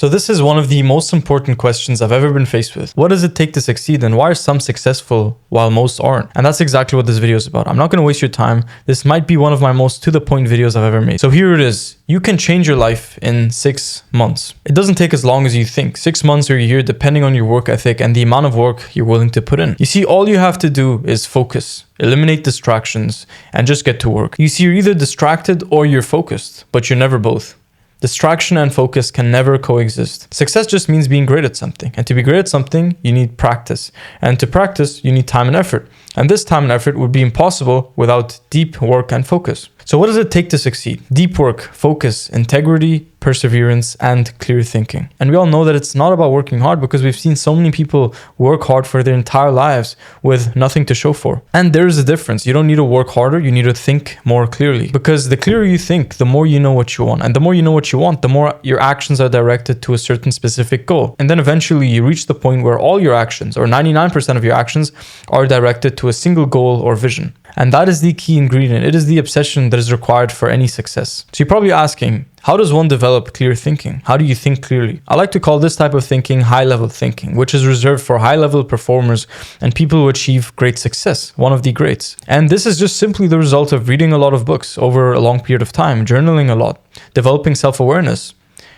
So this is one of the most important questions I've ever been faced with. What does it take to succeed, and why are some successful while most aren't? And that's exactly what this video is about. I'm not going to waste your time. This might be one of my most to-the-point videos I've ever made. So here it is. You can change your life in 6 months. It doesn't take as long as you think. 6 months or a year, depending on your work ethic and the amount of work you're willing to put in. You see, all you have to do is focus, eliminate distractions, and just get to work. You see, you're either distracted or you're focused, but you're never both. Distraction and focus can never coexist. Success just means being great at something. And to be great at something, you need practice. And to practice, you need time and effort. And this time and effort would be impossible without deep work and focus. So what does it take to succeed? Deep work, focus, integrity, perseverance, and clear thinking. And we all know that it's not about working hard, because we've seen so many people work hard for their entire lives with nothing to show for. And there is a difference. You don't need to work harder. You need to think more clearly, because the clearer you think, the more you know what you want. And the more you know what you want, the more your actions are directed to a certain specific goal. And then eventually you reach the point where all your actions, or 99% of your actions, are directed to a single goal or vision. And that is the key ingredient. It is the obsession that is required for any success. So you're probably asking, how does one develop clear thinking? How do you think clearly? I like to call this type of thinking high-level thinking, which is reserved for high-level performers and people who achieve great success, one of the greats. And this is just simply the result of reading a lot of books over a long period of time, journaling a lot, developing self-awareness,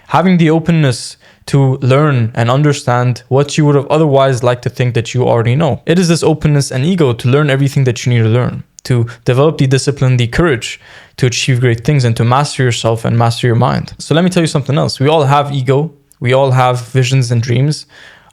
having the openness to learn and understand what you would have otherwise liked to think that you already know. It is this openness and ego to learn everything that you need to learn, to develop the discipline, the courage to achieve great things, and to master yourself and master your mind. So let me tell you something else. We all have ego. We all have visions and dreams.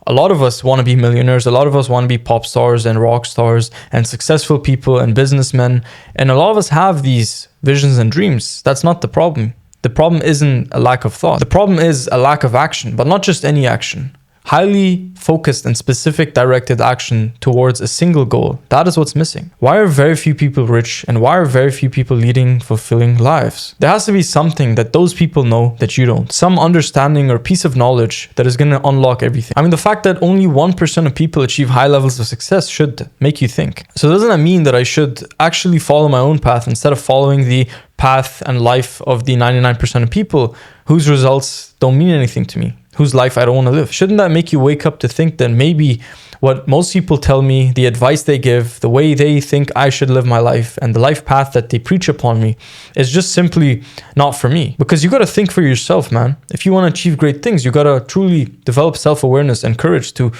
A lot of us want to be millionaires. A lot of us want to be pop stars and rock stars and successful people and businessmen. And a lot of us have these visions and dreams. That's not the problem. The problem isn't a lack of thought. The problem is a lack of action, but not just any action. Highly focused and specific directed action towards a single goal. That is what's missing. Why are very few people rich, and why are very few people leading fulfilling lives? There has to be something that those people know that you don't. Some understanding or piece of knowledge that is going to unlock everything. I mean, the fact that only 1% of people achieve high levels of success should make you think. So doesn't that mean that I should actually follow my own path instead of following the path and life of the 99% of people whose results don't mean anything to me, whose life I don't want to live? Shouldn't that make you wake up to think that maybe what most people tell me, the advice they give, the way they think I should live my life, and the life path that they preach upon me is just simply not for me? Because you got to think for yourself, man. If you want to achieve great things, you got to truly develop self-awareness and courage to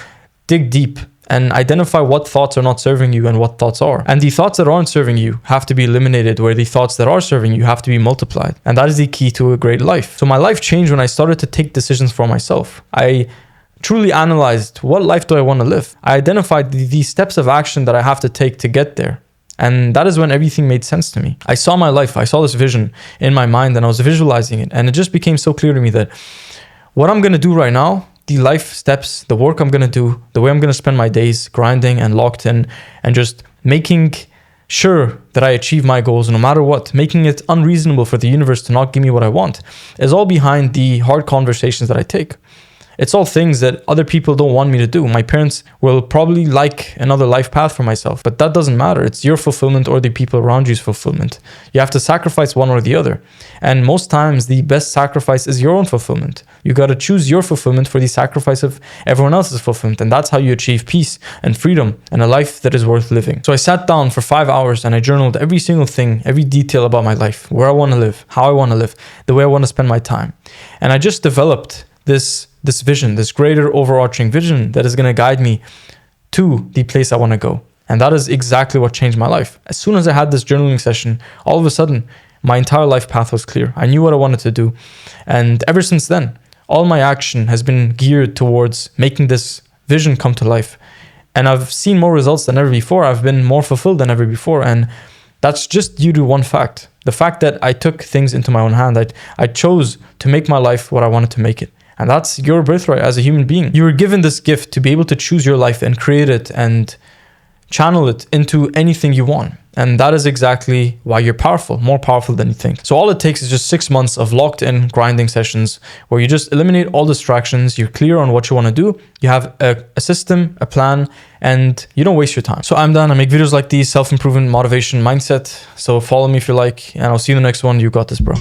dig deep and identify what thoughts are not serving you and what thoughts are. And the thoughts that aren't serving you have to be eliminated, where the thoughts that are serving you have to be multiplied. And that is the key to a great life. So my life changed when I started to take decisions for myself. I truly analyzed, what life do I want to live? I identified the steps of action that I have to take to get there. And that is when everything made sense to me. I saw my life, I saw this vision in my mind, and I was visualizing it. And it just became so clear to me that what I'm going to do right now, the life steps, the work I'm going to do, the way I'm going to spend my days grinding and locked in and just making sure that I achieve my goals no matter what, making it unreasonable for the universe to not give me what I want, is all behind the hard conversations that I take. It's all things that other people don't want me to do. My parents will probably like another life path for myself, but that doesn't matter. It's your fulfillment or the people around you's fulfillment. You have to sacrifice one or the other. And most times the best sacrifice is your own fulfillment. You got to choose your fulfillment for the sacrifice of everyone else's fulfillment. And that's how you achieve peace and freedom and a life that is worth living. So I sat down for 5 hours and I journaled every single thing, every detail about my life, where I want to live, how I want to live, the way I want to spend my time. And I just developed this vision, this greater overarching vision that is going to guide me to the place I want to go. And that is exactly what changed my life. As soon as I had this journaling session, all of a sudden, my entire life path was clear. I knew what I wanted to do. And ever since then, all my action has been geared towards making this vision come to life. And I've seen more results than ever before. I've been more fulfilled than ever before. And that's just due to one fact. The fact that I took things into my own hand. I chose to make my life what I wanted to make it. And that's your birthright as a human being. You were given this gift to be able to choose your life and create it and channel it into anything you want. And that is exactly why you're powerful, more powerful than you think. So all it takes is just 6 months of locked in grinding sessions where you just eliminate all distractions. You're clear on what you want to do. You have a system, a plan, and you don't waste your time. So I'm Dan. I make videos like these, self-improvement, motivation, mindset. So follow me if you like, and I'll see you in the next one. You got this, bro.